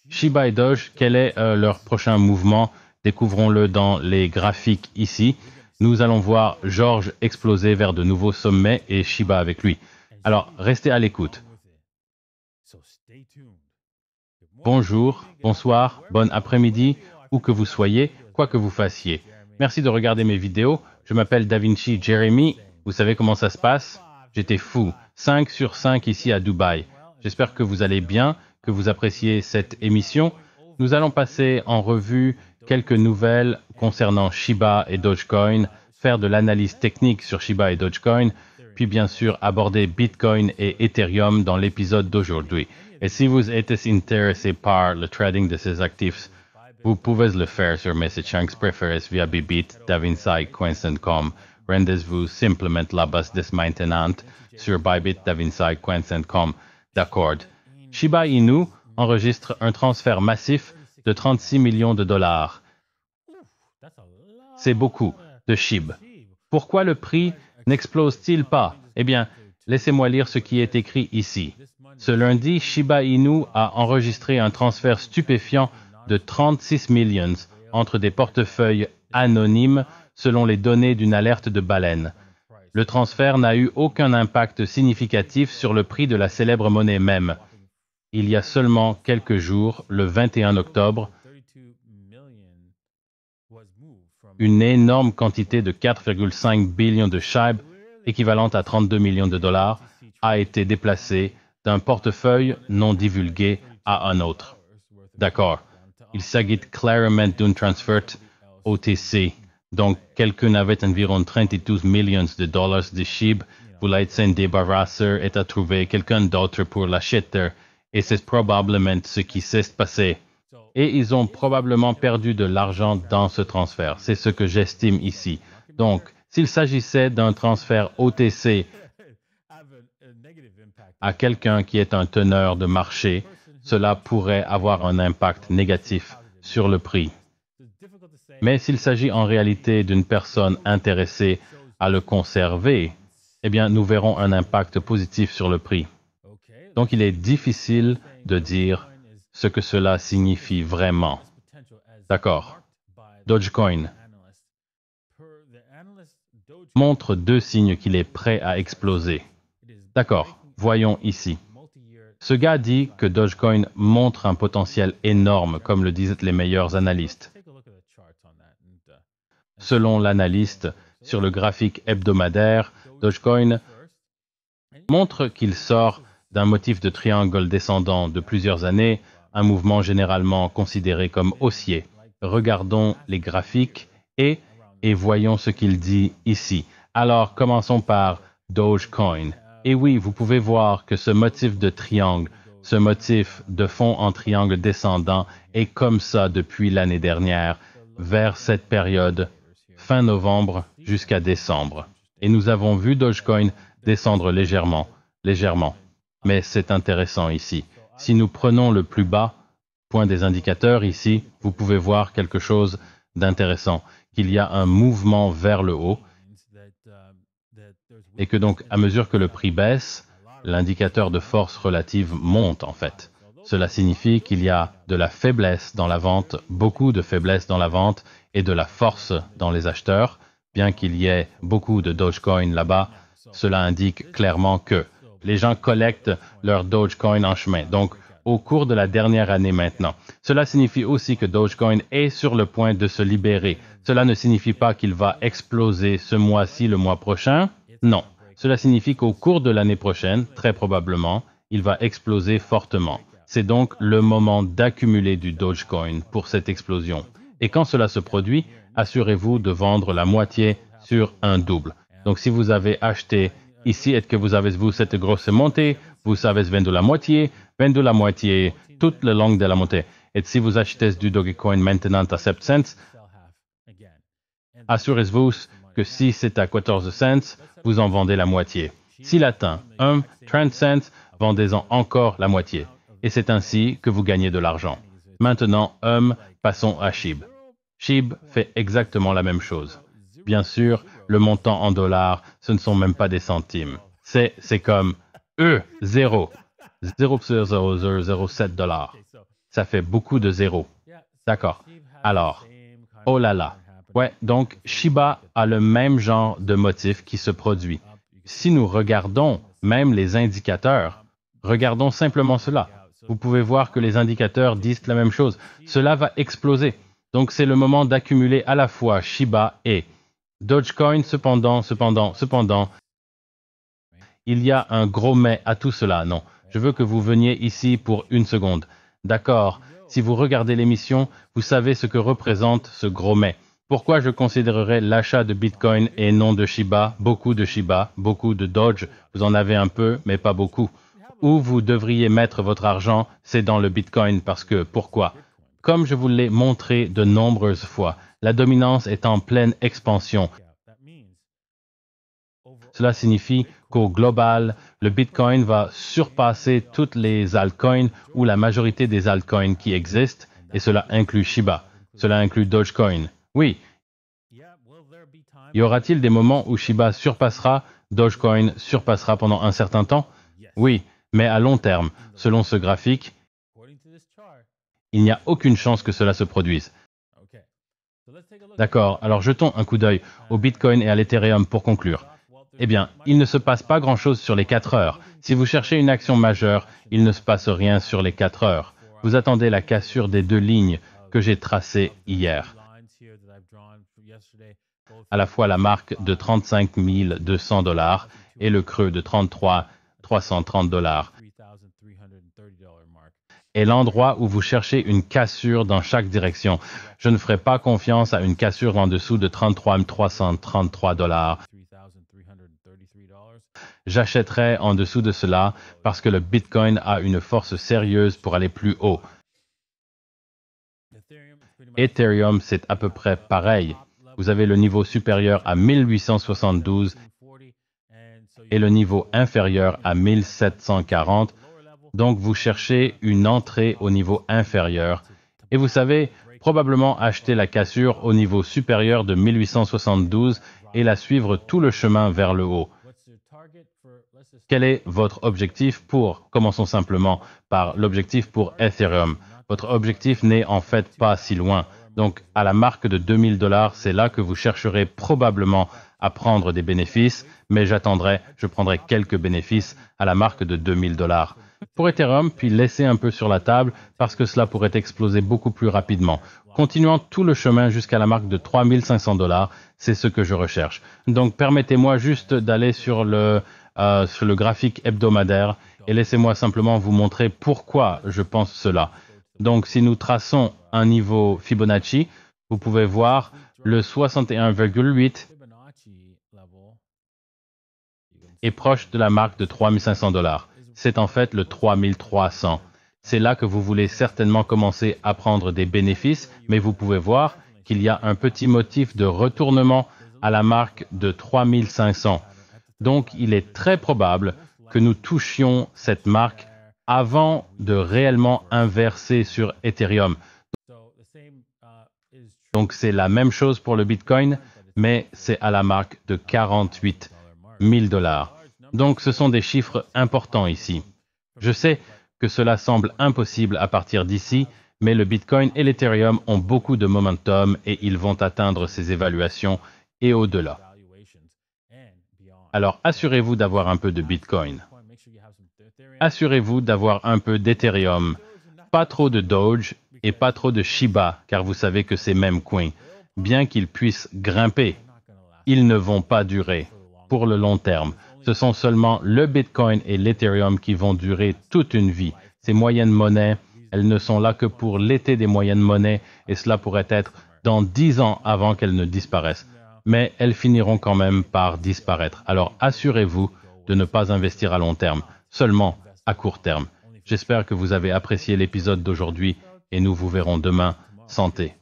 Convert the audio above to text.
Shiba et Doge, quel est leur prochain mouvement? Découvrons-le dans les graphiques ici. Nous allons voir George exploser vers de nouveaux sommets et Shiba avec lui. Alors, restez à l'écoute. Bonjour, bonsoir, bon après-midi, où que vous soyez, quoi que vous fassiez. Merci de regarder mes vidéos. Je m'appelle DaVinci Jeremy. Vous savez comment ça se passe? J'étais fou. 5 sur 5 ici à Dubaï. J'espère que vous allez bien, que vous appréciez cette émission. Nous allons passer en revue quelques nouvelles concernant Shiba et Dogecoin, faire de l'analyse technique sur Shiba et Dogecoin, puis bien sûr aborder Bitcoin et Ethereum dans l'épisode d'aujourd'hui. Et si vous êtes intéressé par le trading de ces actifs, vous pouvez le faire sur mes échanges préférés via Bybit, DaVinci, Coins.com. Rendez-vous simplement la base dès maintenant sur Bybit, DaVinci, Coins.com. D'accord. Shiba Inu enregistre un transfert massif de 36 millions de dollars. C'est beaucoup de SHIB. Pourquoi le prix n'explose-t-il pas? Eh bien, laissez-moi lire ce qui est écrit ici. Ce lundi, Shiba Inu a enregistré un transfert stupéfiant de 36 millions entre des portefeuilles anonymes selon les données d'une alerte de baleine. Le transfert n'a eu aucun impact significatif sur le prix de la célèbre monnaie même. Il y a seulement quelques jours, le 21 octobre, une énorme quantité de 4,5 billions de SHIB, équivalente à 32 millions de dollars, a été déplacée d'un portefeuille non divulgué à un autre. D'accord. Il s'agit clairement d'un transfert OTC. Donc, quelqu'un avait environ 32 millions de dollars de SHIB, voulait s'en débarrasser et a trouvé quelqu'un d'autre pour l'acheter. Et c'est probablement ce qui s'est passé. Et ils ont probablement perdu de l'argent dans ce transfert. C'est ce que j'estime ici. Donc, s'il s'agissait d'un transfert OTC à quelqu'un qui est un teneur de marché, cela pourrait avoir un impact négatif sur le prix. Mais s'il s'agit en réalité d'une personne intéressée à le conserver, eh bien, nous verrons un impact positif sur le prix. Donc, il est difficile de dire ce que cela signifie vraiment. D'accord. Dogecoin montre deux signes qu'il est prêt à exploser. D'accord. Voyons ici. Ce gars dit que Dogecoin montre un potentiel énorme, comme le disent les meilleurs analystes. Selon l'analyste, sur le graphique hebdomadaire, Dogecoin montre qu'il sort d'un motif de triangle descendant de plusieurs années, un mouvement généralement considéré comme haussier. Regardons les graphiques et voyons ce qu'il dit ici. Alors, commençons par Dogecoin. Et oui, vous pouvez voir que ce motif de triangle, ce motif de fond en triangle descendant est comme ça depuis l'année dernière, vers cette période, fin novembre jusqu'à décembre. Et nous avons vu Dogecoin descendre légèrement. Mais c'est intéressant ici. Si nous prenons le plus bas point des indicateurs ici, vous pouvez voir quelque chose d'intéressant, qu'il y a un mouvement vers le haut et que donc, à mesure que le prix baisse, l'indicateur de force relative monte en fait. Cela signifie qu'il y a de la faiblesse dans la vente, beaucoup de faiblesse dans la vente et de la force dans les acheteurs. Bien qu'il y ait beaucoup de Dogecoin là-bas, cela indique clairement que les gens collectent leur Dogecoin en chemin. Donc, au cours de la dernière année maintenant. Cela signifie aussi que Dogecoin est sur le point de se libérer. Cela ne signifie pas qu'il va exploser ce mois-ci, le mois prochain. Non. Cela signifie qu'au cours de l'année prochaine, très probablement, il va exploser fortement. C'est donc le moment d'accumuler du Dogecoin pour cette explosion. Et quand cela se produit, assurez-vous de vendre la moitié sur un double. Donc, si vous avez acheté ici et que vous avez vu cette grosse montée, vous avez vendu la moitié toute le long de la montée. Et si vous achetez du Dogecoin maintenant à 7 cents, assurez-vous que si c'est à 14 cents, vous en vendez la moitié. S'il atteint 30 cents, vendez-en encore la moitié. Et c'est ainsi que vous gagnez de l'argent. Maintenant, passons à SHIB. SHIB fait exactement la même chose. Bien sûr, le montant en dollars, ce ne sont même pas des centimes. C'est comme 0,0007 dollars. Ça fait beaucoup de zéros. D'accord. Alors, oh là là. Ouais, donc Shiba a le même genre de motif qui se produit. Si nous regardons même les indicateurs, regardons simplement cela. Vous pouvez voir que les indicateurs disent la même chose. Cela va exploser. Donc c'est le moment d'accumuler à la fois Shiba et Dogecoin. Cependant, il y a un gros mais à tout cela. Non, je veux que vous veniez ici pour une seconde. D'accord, si vous regardez l'émission, vous savez ce que représente ce gros mais. Pourquoi je considérerais l'achat de Bitcoin et non de Shiba, beaucoup de Doge, vous en avez un peu, mais pas beaucoup. Où vous devriez mettre votre argent, c'est dans le Bitcoin parce que, pourquoi? Comme je vous l'ai montré de nombreuses fois, la dominance est en pleine expansion. Cela signifie qu'au global, le Bitcoin va surpasser toutes les altcoins ou la majorité des altcoins qui existent, et cela inclut Shiba, cela inclut Dogecoin. Oui. Y aura-t-il des moments où Shiba surpassera, Dogecoin surpassera pendant un certain temps? Oui, mais à long terme, selon ce graphique, il n'y a aucune chance que cela se produise. D'accord, alors jetons un coup d'œil au Bitcoin et à l'Ethereum pour conclure. Eh bien, il ne se passe pas grand-chose sur les 4 heures. Si vous cherchez une action majeure, il ne se passe rien sur les 4 heures. Vous attendez la cassure des deux lignes que j'ai tracées hier. À la fois la marque de 35 200 $ et le creux de 33 330 $. Et l'endroit où vous cherchez une cassure dans chaque direction. Je ne ferai pas confiance à une cassure en dessous de 33 333 $. J'achèterai en dessous de cela parce que le Bitcoin a une force sérieuse pour aller plus haut. Ethereum, c'est à peu près pareil. Vous avez le niveau supérieur à 1872 et le niveau inférieur à 1740. Donc, vous cherchez une entrée au niveau inférieur. Et vous savez, probablement acheter la cassure au niveau supérieur de 1872 et la suivre tout le chemin vers le haut. Quel est votre objectif pour, commençons simplement par l'objectif pour Ethereum. Votre objectif n'est en fait pas si loin. Donc, à la marque de 2000 $, c'est là que vous chercherez probablement à prendre des bénéfices, mais je prendrai quelques bénéfices à la marque de 2000 $. Pour Ethereum, puis laissez un peu sur la table parce que cela pourrait exploser beaucoup plus rapidement. Continuant tout le chemin jusqu'à la marque de 3500 $, c'est ce que je recherche. Donc, permettez-moi juste d'aller sur le graphique hebdomadaire et laissez-moi simplement vous montrer pourquoi je pense cela. Donc, si nous traçons un niveau Fibonacci, vous pouvez voir le 61,8 est proche de la marque de 3500 $. C'est en fait le 3300. C'est là que vous voulez certainement commencer à prendre des bénéfices, mais vous pouvez voir qu'il y a un petit motif de retournement à la marque de 3500. Donc, il est très probable que nous touchions cette marque avant de réellement inverser sur Ethereum. Donc, c'est la même chose pour le Bitcoin, mais c'est à la marque de 48 000 $. Donc, ce sont des chiffres importants ici. Je sais que cela semble impossible à partir d'ici, mais le Bitcoin et l'Ethereum ont beaucoup de momentum et ils vont atteindre ces évaluations et au-delà. Alors, assurez-vous d'avoir un peu de Bitcoin. Assurez-vous d'avoir un peu d'Ethereum, pas trop de Doge et pas trop de Shiba, car vous savez que ces mêmes coins, bien qu'ils puissent grimper, ils ne vont pas durer pour le long terme. Ce sont seulement le Bitcoin et l'Ethereum qui vont durer toute une vie. Ces moyennes monnaies, elles ne sont là que pour l'été des moyennes monnaies et cela pourrait être dans 10 ans avant qu'elles ne disparaissent. Mais elles finiront quand même par disparaître. Alors assurez-vous de ne pas investir à long terme, seulement à court terme. J'espère que vous avez apprécié l'épisode d'aujourd'hui et nous vous verrons demain. Santé.